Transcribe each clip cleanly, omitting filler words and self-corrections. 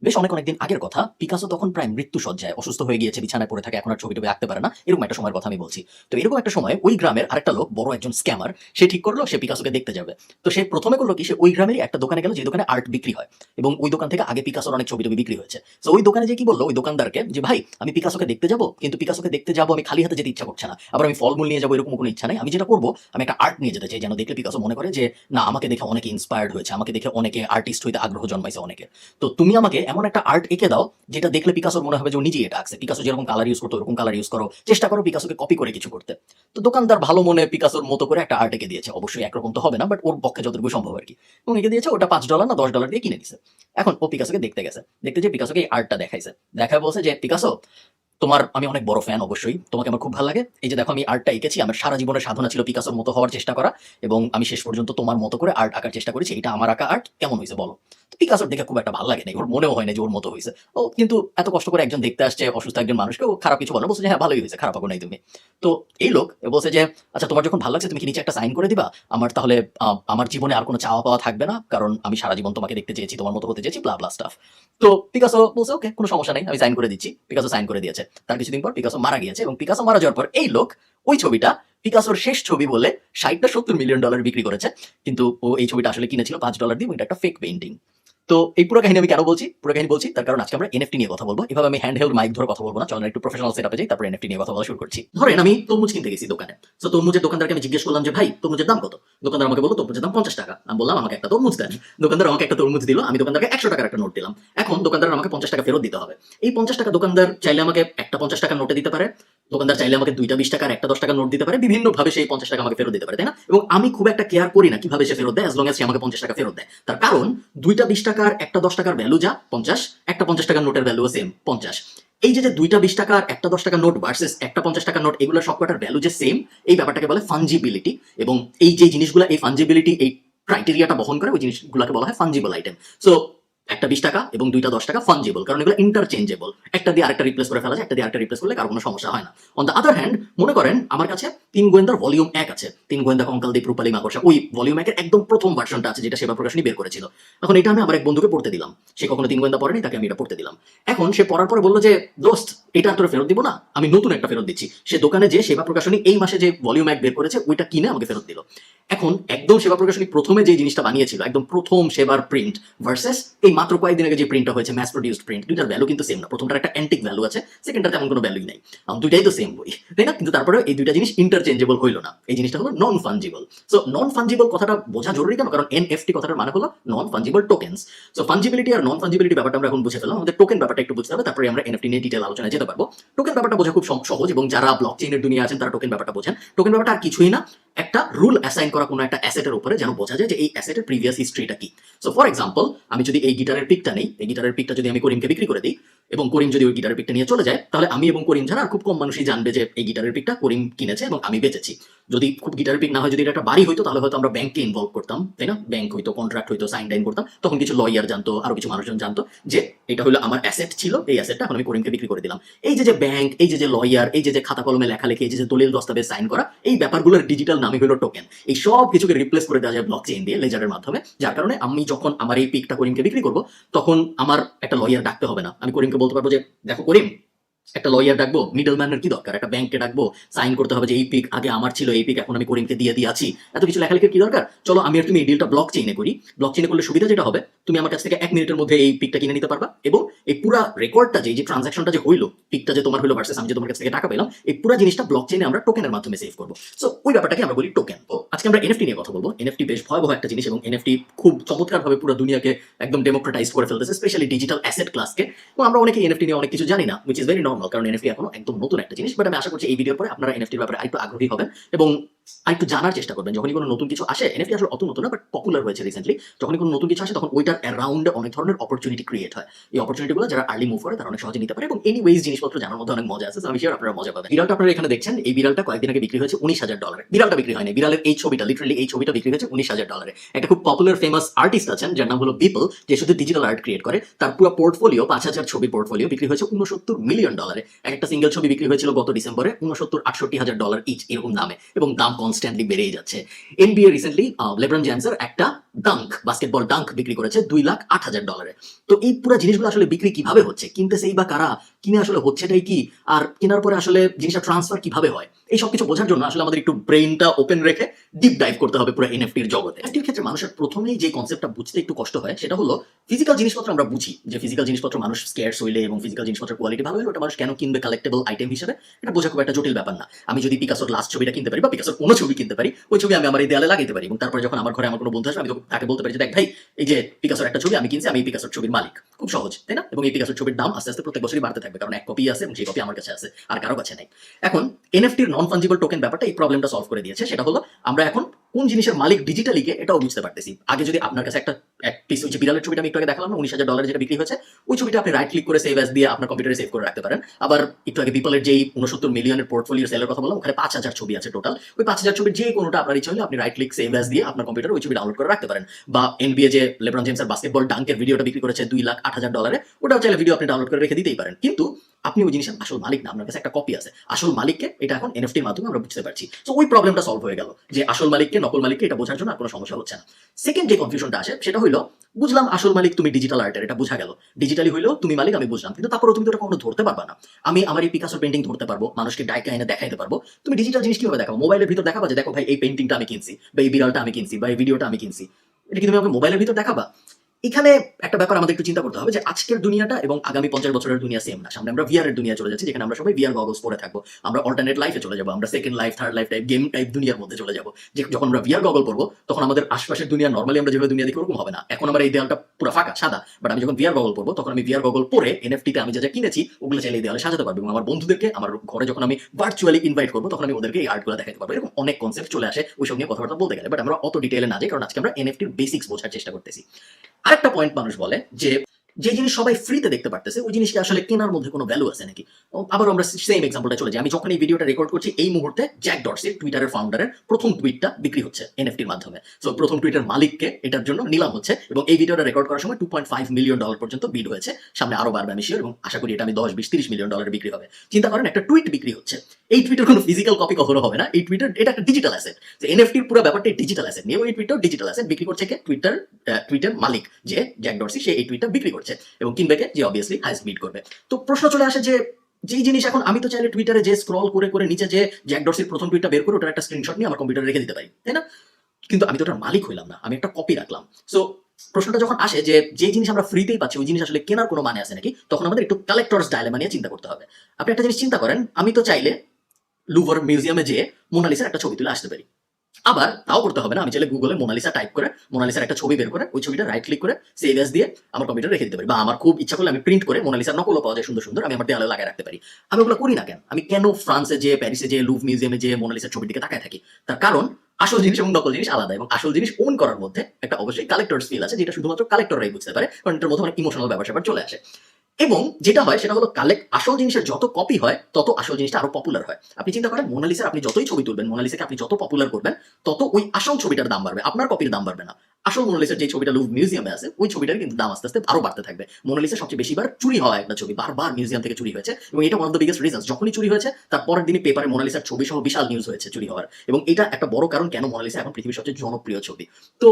বেশ অনেকদিন আগের কথা। পিকাসো তখন প্রায় মৃত্যুশয্যায়, অসুস্থ হয়ে গিয়েছে, বিছানায় পড়ে থাকে, এখন আর ছবি টবি আঁকতে পারে না। এরকম একটা সময়ের কথা আমি বলছি। তো এরকম একটা সময় ওই গ্রামের আরেকটা লোক, বড় একজন স্ক্যামার, সে ঠিক করলো সে পিকাসোকে দেখতে যাবে। তো সে প্রথমে করলো কি, সে ওই গ্রামেরই একটা দোকানে গেল যে দোকানে আর্ট বিক্রি হয়, এবং ওই দোকান থেকে আগে পিকাসোর অনেক ছবি টবি বিক্রি হয়েছে। তো ওই দোকানে যে কি বললো ওই দোকানদারকে, যে ভাই আমি পিকাসোকে দেখতে যাবো, কিন্তু পিকাসোকে দেখতে যাবো আমি খালি হাতে যেতে ইচ্ছা করছে না, আবার আমি ফলমূল নিয়ে যাবো এরকম কোনো ইচ্ছা নেই। আমি যেটা করবো, আমি একটা আর্ট নিয়ে যেতে চাই, যেন দেখলে পিকাসো মনে করে যে না, আমাকে দেখে অনেকে ইন্সপায়ার্ড হয়েছে, আমাকে দেখে অনেকে আর্টিস্ট হইতে আগ্রহ জন্মাইছে অনেকে। তো তুমি আমাকে এমন একটা আর্ট এঁকে দাও যেটা দেখলে পিকাসোর মনে হবে যে ও নিজেই এটা আঁকছে। পিকাসো যেরকম কালার ইউজ করতো ওরকম কালার ইউজ করো, চেষ্টা করো পিকাসোকে কপি করে কিছু করতে। তো দোকানদার ভালো মনে পিকাসোর মতো করে একটা আর্ট এঁকে দিয়েছে, অবশ্যই একরকম তো হবে না, বাট ওর পক্ষে যতটুকু সম্ভব আর কি। এবং এঁকে দিয়েছে, ওটা $5 না $10 দিয়ে কিনে দিছে। এখন ও পিকাসোকে দেখতে গেছে, দেখতে যে পিকাসোকে এই আর্টটা দেখাইছে, দেখায় বলছে যে পিকাসো, তোমার আমি অনেক বড় ফ্যান, অবশ্যই তোমাকে আমার খুব ভালো লাগে। এই যে দেখো আমি আর্টটা এঁকেছি, আমার সারা জীবনের সাধনা ছিল পিকাসোর মতো হওয়ার চেষ্টা করা, এবং আমি শেষ পর্যন্ত তোমার মতো করে আর্ট আঁকার চেষ্টা করেছি। এটা আমার আঁকা আর্ট, কেমন হয়েছে বলো? তো পিকাসোর দেখে খুব একটা ভালো লাগে না, ওর মনেও হয় না যে ওর মতো হয়েছে। ও কিন্তু এত কষ্ট করে একজন দেখতে আসছে, অসুস্থ একজন মানুষকে, ও খারাপ কিছু বলে না, বলছে যে হ্যাঁ ভালোই হয়েছে, খারাপ হবে নাই তুমি। তো এই লোক বলছে যে আচ্ছা তোমার যখন ভালো লাগছে তুমি কি নিচে একটা সাইন করে দিবা, আমার তাহলে আমার জীবনে আর কোনো চাওয়া পাওয়া থাকবে না, কারণ আমি সারা জীবন তোমাকে দেখতে চেয়েছি, তোমার মতো হতে চেয়েছি, ব্লা ব্লা স্টাফ। তো পিকাসো বলছে ওকে, কোনো সমস্যা নেই, আমি সাইন করে দিচ্ছি। পিকাসো সাইন করে দিয়েছে। তার কিছুদিন পর পিকাসো মারা গিয়েছে, এবং পিকাসো মারা যাওয়ার পর এই লোক ওই ছবিটা পিকাসোর শেষ ছবি বলে 60 না 70 মিলিয়ন ডলার বিক্রি করেছে। কিন্তু ও এই ছবিটা আসলে কিনেছিল $5 দিয়ে, এটা একটা ফেক পেইন্টিং। তো এই পুরো কাহিনী আমি কেন বলছি, পুরো কাহিনী বলছি তার কারণ আজকে আমরা এনএফটি নিয়ে কথা বলবো। এভাবে আমি হ্যান্ড হেল্ড মাইক ধরে কথা বলবো না, চলেন একটু প্রফেশনাল সেটআপে যাই, তারপর এনএফটি নিয়ে কথা বলা শুরু করছি। ধরেন আমি তরমুজ কিনতে গেছি দোকানে। তো তরমুজের দোকানদারকে আমি জিজ্ঞেস করলাম যে ভাই তরমুজের দাম কত? দোকানদার আমাকে বললো তরমুজের দাম $50। আমি বললাম আমাকে একটা তরমুজ দেন। দোকানদার আমাকে একটা তরমুজ দিল, আমি দোকানদারকে $100 একটা নোট দিলাম। এখন দোকানদার আমাকে $50 ফেরত দিতে হবে। এই $50 দোকানদার চাইলে আমাকে একটা $50 নোটে দিতে পারে, দোকানদার চাইলে আমাকে দুইটা $20 আর একটা $10 নোট দিতে পারে, বিভিন্ন ভাবে সেই $50 আমাকে ফেরত দিতে পারে, তাই না? এবং আমি খুব একটা কেয়ার করি না কিভাবে সে ফেরত দেয়, অ্যাজ লং এজ সে আমাকে $50 ফেরত দেয়। তার কারণ দুইটা $20 আর একটা $10 ভ্যালু যা 50, একটা $50 নোটের ভ্যালু সেম 50। এই যে দুইটা $20 আর একটা $10 নোট ভার্সেস একটা $50 নোট, এগুলোর সবকটার ভ্যালু যে সেম, এই ব্যাপারটাকে বলে ফাঞ্জিবিলিটি। এবং এই যে জিনিসগুলো, এই ফাঞ্জিবিলিটি, এই ক্রাইটেরিয়াটা বহন করে, ওই জিনিসগুলোকে বলা হয় ফাঞ্জিবল আইটেম। সো একটা $20 এবং দুইটা $10 ফাঞ্জিবল, কারণ এগুলো ইন্টারচেঞ্জেবল, একটা দিয়ে আরেকটা রিপ্লেস করে ফেলা যায়, একটা দিয়ে আরেকটা রিপ্লেস করলে কারো কোনো সমস্যা হয় না। অন দ্য আদার হ্যান্ড, মনে করেন আমার কাছে 3 গোয়েন্দার ভলিউম 1 আছে, 3 গোয়েন্দা কঙ্কাল দ্বীপ রূপালী মাকড়সা, ওই ভলিউম 1 এর একদম প্রথম ভার্সনটা আছে, যেটা সেবা প্রকাশনী বের করেছিল। এখন এটা আমি আমার এক বন্ধুকে পড়তে দিলাম, সে কখনো 3 গোয়েন্দা পড়েনি, তাকে আমি এটা পড়তে দিলাম। এখন সে পড়ার পরে বললো যে দোস্ত, এটা তোর ফেরত দিব না, আমি নতুন একটা ফেরত দিচ্ছি। সে দোকানে যে সেবা প্রকাশনী এই মাসে যে ভলিউম 1 বের করেছে ওইটা কিনে আমাকে ফেরত দিল। এখন একদম সেবা প্রকাশনী প্রথমে যে জিনিসটা বানিয়েছিল, একদম প্রথম সেবার প্রিন্ট ভার্সেস এই মাত্র কয়েকদিন আগে যে প্রিন্টটা হয়েছে, ম্যাস প্রডিউসড প্রিন্ট, দুইটার ভ্যালু কিন্তু সেম না। প্রথমটার একটা অ্যান্টিক ভ্যালু আছে, সেকেন্ডটার তেমন কোনো ভ্যালুই নাই। দুইটাই তো সেম বই, তাই না? কিন্তু তারপরে এই দুইটা জিনিস ইন্টারচেঞ্জেবল হইলো না, এই জিনিসটা হলো non fungible. So non fungible কথাটা বোঝা জরুরি কেন? কারণ এনএফটি কথাটার মানে হলো নন ফাঞ্জিবল টোকেন্স। সো ফাঞ্জিবিলিটি আর নন ফাঞ্জিবিলিটি ব্যাপারটা আমরা এখন বুঝে ফেললাম, আমাদের টোকেন ব্যাপারটা একটু বুঝতে হবে, তারপরে আমরা এনএফটি নিয়ে ডিটেল আলোচনায় যেতে পারবো। টোকেন ব্যাপারটা বোঝা খুব সহজ, এবং যারা ব্লকচেইনের দুনিয়া আছেন তারা টোকেন ব্যাপারটা বোঝেন। টোকেন ব্যাপারটা আর কিছুই না, একটা রুল অ্যাসাইন করা কোনো একটা অ্যাসেটের উপরে, যেন বোঝা যায় যে এই অ্যাসেটের প্রিভিয়াস হিস্ট্রিটা কি। সো ফর এক্সাম্পল, আমি যদি এই গিটারের পিকটা নেই, এই গিটারের পিকটা যদি আমি করিমকে বিক্রি করে দিই, এবং করিম যদি ওই গিটারের পিকটা নিয়ে চলে যায়, তাহলে আমি এবং করিম ছাড়া আর খুব কম মানুষই জানবে যে এই গিটারের পিকটা করিম কিনেছে এবং আমি বেচেছি। যদি খুব গিটারের পিক না হয়, যদি এটা একটা বাড়ি হইতো, তাহলে হয়তো আমরা ব্যাংকে ইনভলভ করতাম, তাই না? ব্যাংক হইতো, কন্ট্রাক্ট হইতো, সাইন টাইন করতাম, তখন কিছু লয়ার জানতো, আরো কিছু মানুষজন জানতো যে এটা হলো আমার অ্যাসেট ছিল, এই অ্যাসেটটা এখন আমি করিমকে বিক্রি করে দিলাম। এই যে ব্যাংক, এই যে লয়ার, এই যে খাতা কলমে লেখালেখি, এই যে দলিল দস্তাবেজ সাইন করা, এই ব্যাপারগুলোর ডিজিটাল নামই হলো টোকেন। এই সব কিছুকে রিপ্লেস করে দেওয়া যায় ব্লকচেইন দিয়ে, লেজারের মাধ্যমে। যার কারণে আমি যখন আমার এই পিকটা করিমকে বিক্রি করবো, তখন আমার একটা লয়ার ডাকতে হবে না। আমি করিমকে বলতে পারবো যে দেখো করিম, একটা লয়ার ডাকবো, মিডলম্যানের কি দরকার? একটা ব্যাংকে ডাকবো, সাইন করতে হবে যে এই পিক আগে আমার ছিল, এই পিক এখন আমি করিমকে দিয়ে দিয়েছি, এত কিছু লেখালেখির কি দরকার? চলো আমি আর তুমি এই ডিলটা ব্লক চেইনে করি। ব্লক চেইনে করলে সুবিধা যেটা হবে, তুমি আমার কাছ থেকে 1 মিনিটের মধ্যে এই পিকটা কিনে নিতে পারবা, এবং এই পুরো রেকর্ডটা, যে ট্রানজাকশনটা যে হইলো, পিকটা যে তোমার হইলো ভার্সেস আমি যে তোমার কাছ থেকে টাকা পেলাম, এই পুরো জিনিসটা ব্লক চেইনে আমরা টোকেনের মাধ্যমে সেভ করবো। সো ওই ব্যাপারটাকে আমরা বলি টোকেন। তো আজকে আমরা এনএফটি নিয়ে কথা বলবো। এনএফটি বেশ ভয়াবহ একটা জিনিস, এবং এনএফটি খুব চমৎকারভাবে পুরো দুনিয়াকে একদম ডেমোক্রেটাইজ করে ফেলতেছে, স্পেশালি ডিজিটাল অ্যাসেট ক্লাসকে। এবং আমরা অনেকে এনএফটি নিয়ে অনেক কিছু জানি না, হুইচ ইজ ভেরি নর্মাল, কারণ এনএফটি এখনো একদম নতুন একটা জিনিস। বাট আমি আশা করছি এই ভিডিওর পরে আপনারা এনএফটির ব্যাপারে আরেকটু আগ্রহী হবেন এবং আরেকটু জানার চেষ্টা করবেন। যখনই কোনো নতুন কিছু আসে, এনএফটি আসলে অত নতুন না, বাট পপুলার হয়েছে রিসেন্টলি। যখনই কোনো নতুন কিছু আসে, তখন ওইটার অ্যারাউন্ডে অনেক ধরনের অপরচুনিটি ক্রিয়েট হয়। এই অপরচুনিটিগুলো যারা আর্লি মুভ করে তারা অনেক সহজে নিতে পারে, এবং এনিওয়েজ জিনিসপত্র জানার মধ্যে অনেক মজা আছে। আমি শিওর আপনারা মজা পাবেন। বিড়ালটা আপনারা এখানে দেখছেন, এই বিড়ালটা কয়েকদিন আগে বিক্রি হয়েছে $19,000। বিড়ালটা বিক্রি হয়নি, বিড়ালের এই ছবিটা, লিটারালি এই ছবিটা বিক্রি হয়েছে $19,000। একটা খুব পপুলার ফেমাস আর্টিস্ট আছেন যার নাম হলো পিপল, যে শুধু ডিজিটাল আর্ট ক্রিয়েট করে। তার পুরো পোর্টফোলিও, 5,000 ছবির পোর্টফোলিও বিক্রি হয়েছে $69 মিলিয়ন। একটা সিঙ্গেল ছবি বিক্রি হয়েছিল গত ডিসেম্বরে $69-68,000 ইচ, এরকম দামে, এবং দাম কনস্ট্যান্টলি বেড়েই যাচ্ছে। এনবিএ রিসেন্টলি লেব্রন জেমসের একটা বাস্কেটবল ডাঙ্ক বিক্রি করেছে $2,08,000। তো এই পুরো জিনিসগুলো আসলে বিক্রি কিভাবে হচ্ছে, কিনতেছেই বা কারা, কিনে আসলে হচ্ছেটাই কি, আর কেনার পরে আসলে জিনিসটা ট্রান্সফার কিভাবে হয়, এই সব কিছু বোঝার জন্য আসলে আমাদের একটু ব্রেইনটা ওপেন রেখে ডিপ ডাইভ করতে হবে পুরো এনএফটির জগতে। এনএফটির ক্ষেত্রে মানুষের প্রথমেই যে কনসেপ্টটা বুঝতে একটু কষ্ট হয় সেটা হলো ফিজিক্যাল জিনিসপত্র আমরা বুঝি যে ফিজিক্যাল জিনিসপত্র মানুষ স্কেয়ার্স হইলে এবং ফিজিক্যাল জিনিসপত্রের কোয়ালিটি ভালো হলে ওটা মানুষ কেন কিনবে কালেক্টেবল আইটেম হিসেবে, এটা বোঝা খুব একটা জটিল ব্যাপার না। আমি যদি পিকাসোর লাস্ট ছবিটা কিনতে পারি বা পিকাসোর কোনো ছবি কিনতে পারি, ওই ছবি আমি আমার এই দেয়ালে লাগাইতে পারি এবং তারপরে যখন আমার ঘরে আমার কোনো বন্ধু আসবে আমি তাকে বলতে পারি যে দেখ ভাই, এই যে পিকাসোর একটা ছবি আমি কিনছি, আমি এই পিকাসোর ছবির মালিক। খুব সহজ, তাই না? এবং এই পিকাসোর ছবির দাম আস্তে আস্তে প্রত্যেক বছরই বাড়তে থাকবে, কারণ এক কপি আছে এবং সেই কপি আমার কাছে আছে, আর কারো কাছে নেই। এখন এনএফটির নন ফাঞ্জিবল টোকেন ব্যাপারটা এই প্রবলেমটা সলভ করে দিয়েছে। সেটা হলো আমরা এখন কোন জিনিসের মালিক ডিজিটালিকে এটাও বুঝতে পারতেছি। আগে যদি আপনার কাছে একটা পিস, ওই যে বিড়ালের ছবিটা আমি একটু আগে দেখালাম না, $19,000 যেটা বিক্রি হয়েছে, ওই ছবিটা আপনি রাইট ক্লিক করে সেভ অ্যাজ দিয়ে আপনার কম্পিউটারে সেভ করে রাখতে পারেন। আবার একটু আগে পিপলের যেই 69 মিলিয়নের পোর্টফোলিও সেলের কথা বললাম, ওখানে 5,000 ছবি আছে টোটাল। ওই 5,000 ছবির যে কোনোটা আপনার ইচ্ছা হলে আপনি রাইট ক্লিক সেভ অ্যাজ দিয়ে আপনার কম্পিউটারে ওই ছবি ডাউনলোড করে রাখতে পারেন। বা এনবিএ যে লেব্রন জেমসের বাস্কেটবল ডাঙ্কের ভিডিওটা বিক্রি করেছে $2,08,000, ওটাও চাইলে ভিডিও আপনি ডাউনলোড করে রেখে দিতেই পারেন। কিন্তু আপনি ওই জিনিসের আসল মালিক না, আপনার কাছে একটা কপি আছে। আসল মালিককে এটা এখন এনএফটির মাধ্যমে আমরা বুঝতে পারছি। তো ওই প্রবলেমটা সলভ হয়ে গেল যে আসল মালিককে নকল মালিককে এটা বোঝার জন্য আর কোনো সমস্যা হচ্ছে না। সেকেন্ড যে কনফিউশনটা আসে সেটা হইলো, বুঝলাম আসল মালিক তুমি ডিজিটাল আর্টের, এটা বোঝা গেল, ডিজিটালি হইলেও তুমি মালিক আমি বুঝলাম, কিন্তু তারপরে তুমি তো এটা কখনো ধরতে পারবা না। আমি আমার এই পিকাসোর পেন্টিং ধরতে পারবো, মানুষকে ডাইকা এনে দেখাইতে পারবো, তুমি ডিজিটাল জিনিস কিভাবে দেখাবো? মোবাইলের ভিতর দেখাবা যে দেখো ভাই এই পেন্টিংটা আমি কিনছি, বা এই বিড়ালটা আমি কিনছি, বা এই ভিডিওটা আমি কিনছি, এটা কি তুমি আমাকে মোবাইলের ভিতর দেখাবা? এখানে একটা ব্যাপার আমাদের একটু চিন্তা করতে হবে যে আজকের দুনিয়াটা এবং আগামী 50 বছরের দুনিয়া সেম না। সামনে আমরা ভিআর এর দুনিয়া চলে যাচ্ছি, যেখানে আমরা সবাই ভিআর গগলস পরে থাকবো, আমরা অল্টারনেট লাইফে চলে যাবো, আমরা second life, third life type, game type দুনিয়ার মধ্যে চলে যাবো। যে যখন আমরা ভিআর গগল পরবো তখন আমাদের আশপাশের দুনিয়া নর্মালি আমরা যেভাবে দুনিয়া দেখি ওরকম হবে না। এখন আমার এই দেয়ালটা পুরো ফাঁকা সাদা, বাট আমি যখন ভিআর গগল পরবো তখন আমি ভিআর গগল পরে এনএফটিতে আমি যা যা কিনেছি ওগুলো চাইলে এই দেয়ালে সাজাতে পারবো, এবং আমার বন্ধুদেরকে আমার ঘরে যখন আমি ভার্চুয়ালি ইনভাইট করবো তখন আমি ওদেরকে এই আর্টগুলো দেখাতে পারবো। এরকম অনেক কনসেপ্ট চলে আসে ওইসব নিয়ে কথাবার্তা বলতে গেলে, বাট আমরা অত ডিটেইলে না যাই, কারণ আজকে আমরা এনএফটির বেসিক্স বোঝার চেষ্টা করতেছি। আরেকটা পয়েন্ট মানুষ বলে যে যে জিনিস সবাই ফ্রিতে দেখতে পারতেছে ওই জিনিসকে আসলে কেনার মধ্যে কোনো ভ্যালু আছে নাকি? আবার আমরা সেম এক্সাম্পলটা চলে যাই। আমি যখন এই ভিডিওটা রেকর্ড করছি এই মুহূর্তে জ্যাক ডরসি, টুইটারের ফাউন্ডারের প্রথম টুইটটা বিক্রি হচ্ছে এনএফটির মাধ্যমে। সো প্রথম টুইটার মালিককে এটার জন্য নিলাম হচ্ছে, এবং এই ভিডিওটা রেকর্ড করার সময় $2.5 মিলিয়ন পর্যন্ত বিড হয়েছে। সামনে আরো বাড়বে আমি শিওর, এবং আশা করি এটা আমি 10, 20, 30 মিলিয়ন ডলারে বিক্রি হবে। চিন্তা করেন একটা টুইট বিক্রি হচ্ছে, এই টুইটার কোনো ফিজিক্যাল কপি কখনো হবে না, এই টুইটার এটা একটা ডিজিটাল অ্যাসেট। এনএফটির পুরো ব্যাপারটা ডিজিটাল অ্যাসেট নিয়ে, ওই টুইটার ডিজিটাল অ্যাসেট বিক্রি করছে কে? টুইটার মালিক যে জ্যাক ডরসি, সে এই টুইটটা বিক্রি করছে এবং কিনবে কে? যে অবভিয়াসলি হাইস্ট বিড করবে। তো প্রশ্ন চলে আসে যে যেই জিনিস এখন আমি তো চাইলে টুইটারে যে স্ক্রল করে করে নিচে যে জ্যাক ডরসির প্রথম টুইটটা বের করে ওটার একটা স্ক্রিনশট নিয়ে আমার কম্পিউটারে রেখে দিতে পারি, তাই না? কিন্তু আমি তো ওটার মালিক হইলাম না, আমি একটা কপি রাখলাম। সো প্রশ্নটা যখন আসে যে যে জিনিস আমরা ফ্রিতেই পাচ্ছি ওই জিনিস আসলে কেনার কোনো মানে আছে নাকি, তখন আমাদের একটু কালেক্টরস ডায়লেমা নিয়ে চিন্তা করতে হবে। আপনি একটা জিনিস চিন্তা করেন, আমি তো চাইলে লুভর মিউজিয়ামে যেয়ে মোনালিসার একটা ছবি তুলে আসতে পারি। আবার তাও করতে হবে না, আমি চাইলে গুগলে মোনালিসা টাইপ করে মোনালিসার একটা ছবি বের করে ওই ছবিটা রাইট ক্লিক করে সেভ অ্যাজ দিয়ে আমার কম্পিউটারে রেখে দিতে পারি, বা আমার খুব ইচ্ছা করলে আমি প্রিন্ট করে মোনালিসার নকলও পাওয়া যায় সুন্দর সুন্দর, আমি আমার দেয়ালে লাগায় রাখতে পারি। আমি ওগুলো করি না কেন? আমি কেন ফ্রান্সে যে, প্যারিসে যে, লুভ মিউজিয়ামে যে মোনালিসার ছবির দিকে তাকায় থাকি? তার কারণ আসল জিনিস এবং নকল জিনিস আলাদা, এবং আসল জিনিস ওন করার মধ্যে একটা অবশ্যই কালেক্টরস ফিল আছে, যেটা শুধুমাত্র কালেক্টররাই বুঝতে পারে, কারণ এটার মধ্যে অনেক ইমোশনাল ব্যাপার চলে আসে। এবং যেটা হয় সেটা হলো আসল জিনিসের যত কপি হয় তত আসল জিনিসটা আরো পপুলার হয়। আপনি চিন্তা করেন মোনালিসার আপনি যতই ছবি তুলবেন, মোনালিসাকে আপনি যত পপুলার করবেন তত ওই আসল ছবিটার দাম বাড়বে, আপনার কপির দাম বাড়বে না। আসল মোনালিসার যে ছবিটা লুভ মিউজিয়ামে আছে ওই ছবিটার কিন্তু দাম আস্তে আস্তে আরো বাড়তে থাকবে। মোনালিসা সবচেয়ে বেশিবার চুরি হওয়া একটা ছবি, বারবার মিউজিয়াম থেকে চুরি হয়েছে, এবং এটা one of the biggest reasons. যখনই চুরি হয়েছে তার পরের দিনই পেপারে মোনালিসার ছবি সহ বিশাল নিউজ হয়েছে চুরি হওয়ার, এবং এটা একটা বড় কারণ কেন মোনালিসা এখন পৃথিবীর সবচেয়ে জনপ্রিয় ছবি। তো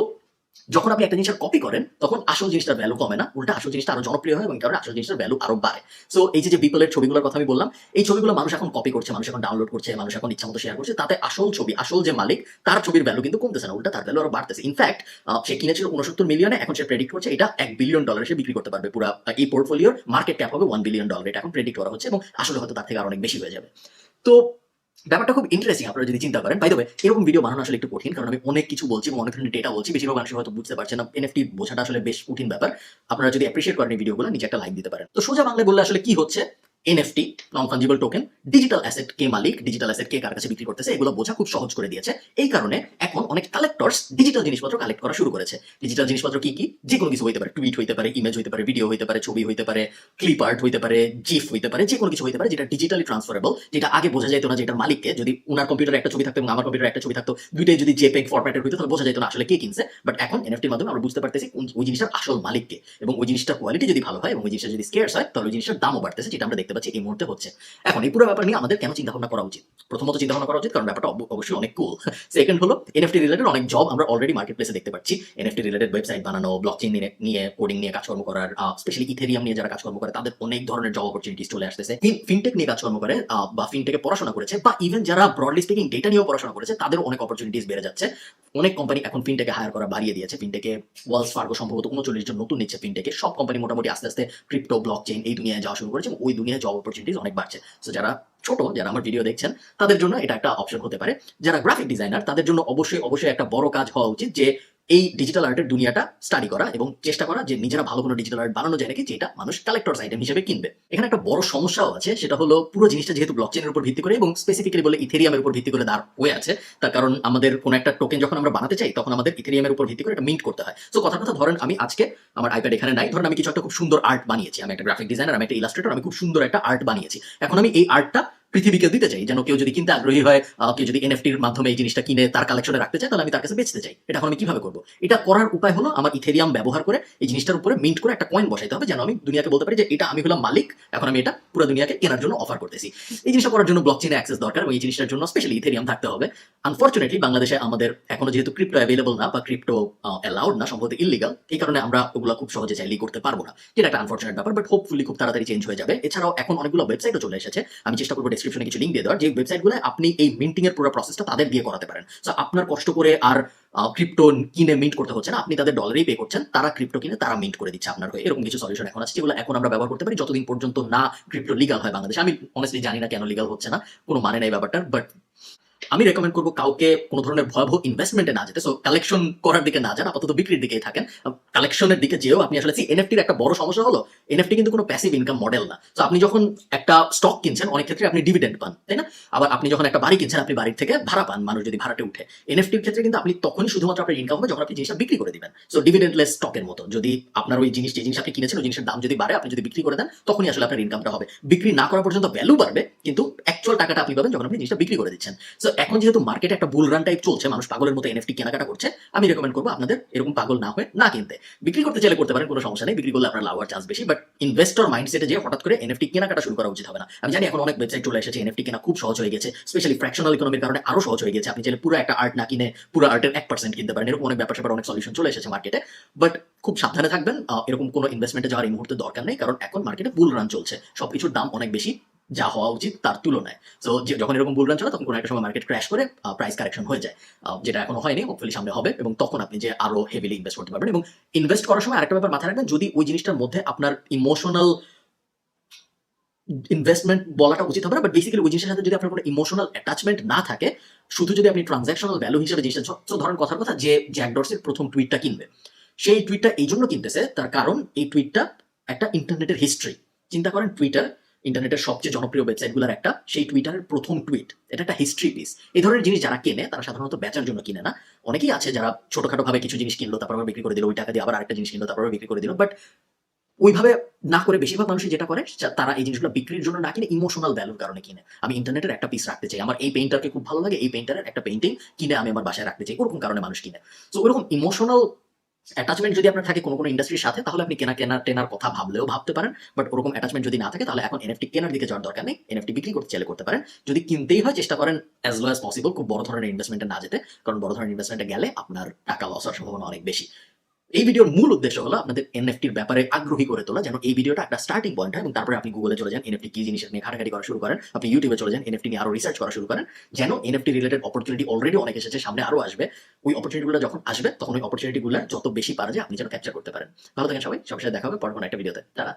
যখন আপনি একটা জিনিসের কপি করেন তখন আসল জিনিসটার ভ্যালু কমে না, উল্টা আসল জিনিসটা আরো জনপ্রিয় হয় এবং কারণে আসল জিনিসটার ভ্যালু আরো বাড়ে। সো এই যে বিপলের ছবিগুলোর কথা আমি বললাম, এই ছবিগুলো মানুষ এখন কপি করছে, মানুষ এখন ডাউনলোড করছে, মানুষ এখন ইচ্ছা মতো শেয়ার করছে, তাতে আসল ছবি, আসল যে মালিক তার ছবির ভ্যালু কিন্তু কমতেছে না, উল্টা তার ভ্যালু আরো বাড়তেছে। ইনফ্যাক্ট সে কিনেছিল 69 মিলিয়নে, এখন সে প্রেডিক্ট করছে এটা $1 বিলিয়ন সে বিক্রি করতে পারবে। পুরো এই পোর্টফোলিওর মার্কেট ক্যাপ হবে $1 বিলিয়ন, এটা এখন প্রেডিক্ট করা হচ্ছে, এবং আসলে হয়তো তার থেকে আরো অনেক বেশি হয়ে যাবে। তো ব্যাপারটা খুব ইন্টারেস্টিং আপনারা যদি চিন্তা করেন। বাই দ্য ওয়ে, এরকম ভিডিও বানানো আসলে একটু কঠিন, কারণ আমি অনেক কিছু বলছি এবং অনেক ধরনের ডেটা বলছি, বেশিরভাগ মানুষ হয়তো বুঝতে পারছে না। এনএফটি বোঝাটা আসলে বেশ কঠিন ব্যাপার। আপনারা যদি অ্যাপ্রিশিয়েট করেন এই ভিডিওগুলো, নিচে একটা লাইক দিতে পারেন। তো সোজা বাংলায় বললে আসলে কি হচ্ছে NFT, non fungible token, digital asset কে মালিক, ডিজিটাল অ্যাসেট কে কার কাছে বিক্রি করতেছে, এগুলো বোঝা খুব সহজ করে দিয়েছে। এই কারণে এখন অনেক কালেক্টরস ডিজিটাল জিনিসপত্র কালেক্ট করা শুরু করেছে। ডিজিটাল জিনিসপত্র কি কি? যে কোনো কিছু হইতে পারে, টুইট হইতে পারে, ইমেজ হইতে পারে, ভিডিও হইতে পারে, ছবি হইতে পারে, ক্লিপ আর্ট হইতে পারে, জিফ হইতে পারে, যে কোনো কিছু হইতে পারে যেটা ডিজিটালি ট্রান্সফারেবল, যেটা আগে বোঝা যেত না, যেটা মালিককে, যদি উনার কম্পিউটারে একটা ছবি থাকতো এবং আমার কম্পিউটারে একটা ছবি থাকতো, দুইটাই যদি জেপেগ ফরম্যাটের হইতো তাহলে বোঝা যেত না আসলে কে কিনছে। বাট এখন এনএফটির মাধ্যমে আমরা বুঝতে পারতেছি ওই জিনিসটার আসল মালিককে, এবং ওই জিনিসটার কোয়ালিটি যদি ভালো হয় এবং ওই জিনিসটা যদি স্কেয়ার্স হয় তাহলে ওই জিনিসটার দামও বাড়তেছে, যেটা আমরা দেখতে পাচ্ছি এই মুহূর্তে হচ্ছে। এখন এই পুরো ব্যাপার নিয়ে আমাদের কেন চিন্তা ভাবনা করা উচিত? প্রথমত চিন্তা ভাবনা করা উচিত কারণ ব্যাপারটা অবশ্যই অনেক কুল। সেকেন্ড হলো এনএফটি রিলেটেড অনেক জব আমরা অলরেডি মার্কেট প্লেসে দেখতে পাচ্ছি। এনএফটি রিলেটেড ওয়েবসাইট বানানো, ব্লকচেইন নিয়ে কোডিং নিয়ে কাজকর্ম করার, স্পেশালি ইথেরিয়াম নিয়ে যারা কাজকর্ম করে তাদের অনেক ধরনের জব অপরচুনিটিস চলে আসতেছে। ফিনটেক নিয়ে কাজকর্ম করে বা ফিনটেকে পড়াশোনা করেছে বা ইভেন যারা ব্রডলি স্পিকিং ডেটা নিয়েও পড়াশোনা করেছে তাদের অনেক অপরচুনিটিস বেড়ে যাচ্ছে। অনেক কোম্পানি এখন ফিনটেকে হায়ার করা বাড়িয়ে দিয়েছে। ফিনটেকে ওয়েলস ফার্গো সম্ভবত 39 জন নতুন নিচ্ছে ফিনটেকে। সব কোম্পানি মোটামুটি আস্তে আস্তে ক্রিপ্টো, ব্লকচেইন এই দুনিয়ায় যাওয়া শুরু করেছে এবং ওই দুনিয়ায় জব অপরচুনিটিস অনেক বাড়ছে। সো যারা ছোট, যারা আমার ভিডিও দেখছেন তাদের জন্য এটা একটা অপশন হতে পারে। যারা গ্রাফিক ডিজাইনার তাদের জন্য অবশ্যই একটা বড় কাজ হওয়া উচিত যে এই ডিজিটাল আর্টের দুনিয়াটা স্টাডি করা এবং চেষ্টা করা যে নিজেরা ভালো কোনো ডিজিটাল আর্ট বানানো যায় নাকি যেটা মানুষ কালেক্টরস আইটেম হিসেবে কিনবে। এখানে একটা বড় সমস্যাও আছে, সেটা হলো পুরো জিনিসটা যেহেতু ব্লকচেইনের উপর ভিত্তি করে এবং স্পেসিফিক্যালি বলে ইথেরিয়ামের উপর ভিত্তি করে দাঁড় হয়ে আছে, তার কারণ আমাদের কোনো একটা টোকেন যখন আমরা বানাতে চাই তখন আমাদের ইথেরিয়ামের উপর ভিত্তি করে এটা মিন্ট করতে হয়। সো কথা ধরেন আমি আজকে আমার আইপ্যাড এখানে নাই, ধরেন আমি কিছু একটা খুব সুন্দর আর্ট বানিয়েছি, আমি একটা গ্রাফিক ডিজাইনার, আমি একটা ইলাস্ট্রেটর, আমি খুব সুন্দর একটা আর্ট বানিয়েছি। এখন আমি এই আর্টটা পৃথিবীকে দিতে চাই, যেন কেউ যদি কিনতে আগ্রহী হয়, কেউ যদি এনএফটির মাধ্যমে এই জিনিসটা কিনে তার কালেকশনে রাখতে চায় তাহলে আমি তার কাছে বেচতে চাই। এটা এখন আমি কিভাবে করবো? এটা করার উপায় হলো আমার ইথেরিয়াম ব্যবহার করে এই জিনিসটার উপরে মিন্ট করে একটা কয়েন বসাইতে হবে, যেন আমি দুনিয়াকে বলতে পারি যে এটা আমি হলাম মালিক, এখন আমি এটা পুরো দুনিয়াকে কেনার জন্য অফার করতেছি। এই জিনিসটা করার জন্য ব্লকচেইনে অ্যাক্সেস দরকার এবং এই জিনিসটার জন্য স্পেশালি ইথেরিয়াম থাকতে হবে। আনফরচুনেটলি বাংলাদেশে আমাদের এখনো যেহেতু ক্রিপ্টো অ্যাভেলেবল না বা ক্রিপ্টো অ্যালাউড না, সম্ভবত ইলিগাল, এই কারণে আমরা ওগুলো খুব সহজে চাইলেই করতে পারবো না, যেটা একটা আনফরচুনেট ব্যাপার। বাট হোপফুলি খুব তাড়াতাড়ি চেঞ্জ হয়ে যাবে। এছাড়াও এখন অনেকগুলো ওয়েবসাইটও চলে এসেছে, আমি চেষ্টা করবো ডেসক্রিপশনে কিছু লিঙ্ক দিয়ে দেওয়ার, যে ওয়েবসাইটগুলো আপনি এই মিন্টিং এর পুরো প্রসেসটা তাদের দিয়ে করাতে পারেন। সো আপনার কষ্ট করে আর ক্রিপ্টো কিনে মিন্ট করতে হচ্ছে না, আপনি তাদের ডলারেই পে করছেন, তারা ক্রিপ্টো কিনে তারা মিন্ট করে দিচ্ছে আপনার হয়ে। এরকম কিছু সলিউশন এখন আছে যেগুলো এখন আমরা ব্যবহার করতে পারি যতদিন পর্যন্ত না ক্রিপ্টো লিগাল হয় বাংলাদেশে। আমি অনেস্টলি জানি না কেন লিগাল হচ্ছে না, কোনো মানে নেই ব্যাপারটার। বাট আমি রেকমেন্ড করবো কাউকে কোনো ধরনের ভয়াবহ ইনভেস্টমেন্টে না যেতে। সো কালেকশন করার দিকে না যান, আপাতত বিক্রির দিকেই থাকেন। কালেকশনের দিকে যেও আপনি আসলে এনএফটির একটা বড় সমস্যা হলো এনএফটি কিন্তু কোনো প্যাসিভ ইনকাম মডেল না। তো আপনি যখন একটা স্টক কিনছেন অনেক ক্ষেত্রে আপনি ডিভিডেন্ড পান, তাই না? আবার আপনি যখন একটা বাড়ি কিনছেন আপনি বাড়ির থেকে ভাড়া পান, মানুষ যদি ভাড়াটে উঠে। এনএফটির ক্ষেত্রে কিন্তু আপনি তখনই শুধুমাত্র আপনার ইনকাম হবে যখন আপনি জিনিসটা বিক্রি করে দিবেন। সো ডিভিডেন্ডলেস স্টকের মতো, যদি আপনার ওই জিনিস যে জিনিস আপনি কিনেছেন ওই জিনিসের দাম যদি বাড়ে, আপনি যদি বিক্রি করে দেন তখনই আসলে আপনার ইনকামটা হবে। বিক্রি না করা পর্যন্ত ভ্যালু বাড়বে, কিন্তু অ্যাকচুয়াল টাকাটা আপনি পাবেন যখন আপনি জিনিসটা বিক্রি করে দিচ্ছেন। সো এখন যেহেতু মার্কেটে একটা বুল রান টাইপ চলছে, মানুষ পাগলের মতো এনএফটি কেনাকাটা করছে, আমি রেকমেন্ড করবো আপনাদের এরকম পাগল না হয়ে না কিনতে। বিক্রি করতে চাইলে করতে পারেন, কোনো সমস্যা নেই, বিক্রি করলে আপনার লাভ হওয়ার চান্স বেশি। বাট ইনভেস্টর মাইন্ডসেটে যে হঠাৎ করে এনএফটি কেনাকাটা শুরু করা উচিত হবে না। আমি জানি এখন অনেক ওয়েবসাইট চলে এসেছে, এনএফটি কেনা খুব সহজ হয়ে গেছে, স্পেশালি ফ্র্যাকশনাল ইকোনমির কারণে আরো সহজ হয়ে গেছে। আপনি চাইলে পুরো একটা আর্ট না কিনে পুরো আর্টের 1% কিনতে পারেন। এরকম অনেক ব্যাপার অনেক সলিউশন চলে এসেছে মার্কেটে। বাট খুব সাবধানে থাকবেন, এরকম কোনো ইনভেস্টমেন্টে যাওয়ার এই মুহূর্তে দরকার নেই, কারণ এখন মার্কেটে বুল রান চলছে, সবকিছুর দাম অনেক বেশি যা হওয়া উচিত তার তুলনায়। সো যখন এরকম বুল রান চলে তখন কোনো একটা সময় মার্কেট ক্র্যাশ করে প্রাইস কারেকশন হয়ে যায়, যেটা এখনো হয়নি, হোপফুলি সামনে হবে, এবং তখন আপনি যে আরো হেভিলি ইনভেস্ট করতে পারবেন। এবং ইনভেস্ট করার সময় আরেকটা ব্যাপার মাথায় রাখবেন, যদি ওই জিনিসটার মধ্যে আপনার ইমোশনাল ইনভেস্টমেন্ট বলাটা উচিত হবে না, বাট বেসিক্যালি ওই জিনিসের সাথে যদি আপনার কোনো ইমোশনাল অ্যাটাচমেন্ট না থাকে, শুধু যদি আপনি ট্রানজাকশনাল ভ্যালু হিসেবে জিনিসটা, ধরেন কথার কথা যে জ্যাক ডরসের প্রথম টুইটটা কিনবে, সেই টুইটটা এই জন্য কিনতেছে তার কারণ এই টুইটটা একটা ইন্টারনেটের হিস্ট্রি। চিন্তা করেন, টুইটার ইন্টারনেটের সবচেয়ে জনপ্রিয় ওয়েবসাইটগুলোর একটা, সেই টুইটারের প্রথম টুইট এটা একটা হিস্ট্রি পিস। এই ধরনের জিনিস যারা কেনে তারা সাধারণত বেচার জন্য কিনে না। অনেকেই আছে যারা ছোটখাটো ভাবে কিছু জিনিস কিনলো তারপর আবার বিক্রি করে দিল, ওই টাকা দিয়ে আবার আরেকটা জিনিস কিনলো তারপর বিক্রি করে দিল। বাট ওইভাবে না করে বেশিরভাগ মানুষই যেটা করে তারা এই জিনিসগুলো বিক্রির জন্য না কিনে ইমোশনাল ভ্যালুর কারণে কিনে। আমি ইন্টারনেটের একটা পিস রাখতে চাই, আমার এই পেইন্টারকে খুব ভালো লাগে, এই পেইন্টারের একটা পেইন্টিং কিনে আমি আমার বাসায় রাখতে চাই, ওরকম কারণে মানুষ কিনে। তো ওরকম ইমোশনাল অ্যাটাচমেন্ট যদি আপনার থাকে কোনো ইন্ডাস্ট্রির সাথে, তাহলে আপনি টেনার কথা ভাবলেও ভাবতে পারেন। বাট ওরকম অ্যাটাচমেন্ট যদি না থাকে তাহলে এখন এনএফটি কেনার দিকে যাওয়ার দরকার নেই, এনএফটি বিক্রি করতে চাইলে করতে পারেন। যদি কিনতেই হয় চেষ্টা করেন অ্যাজ লো অ্যাজ পসিবল খুব বড় ধরনের ইনভেস্টমেন্টে না যেতে, কারণ বড় ধরনের ইনভেস্টমেন্টে গেলে আপনার টাকা লস হওয়ার সম্ভাবনা অনেক বেশি। এই ভিডিওর মূল উদ্দেশ্য হলো আপনাদের এনএফটির ব্যাপারে আগ্রহী করে তোলা, যেন এই ভিডিওটা একটা স্টার্টিং পয়েন্ট হয় এবং তারপরে আপনি গুগলে চলে যান, এনএফটি কি জিনিস নিয়ে ঘাটাঘাটি করা শুরু করেন, আপনি ইউটিউবে চলে যান, এনএফটি নিয়ে আরো রিসার্চ করা শুরু করেন, যেন এনএফটি রিলেটেড অপরচুনিটি অলরেডি অনেক এসেছে, সামনে আরো আসবে। ওই অপরচুনিটিগুলো যখন আসবে তখন ওই অপরচুনিটিগুলো যত বেশি পারা যায় আপনি যেন ক্যাপচার করতে পারেন। ভালো থাকেন সবাই, সবার সাথে দেখা হবে পরে কোনো একটা ভিডিওতে। তারা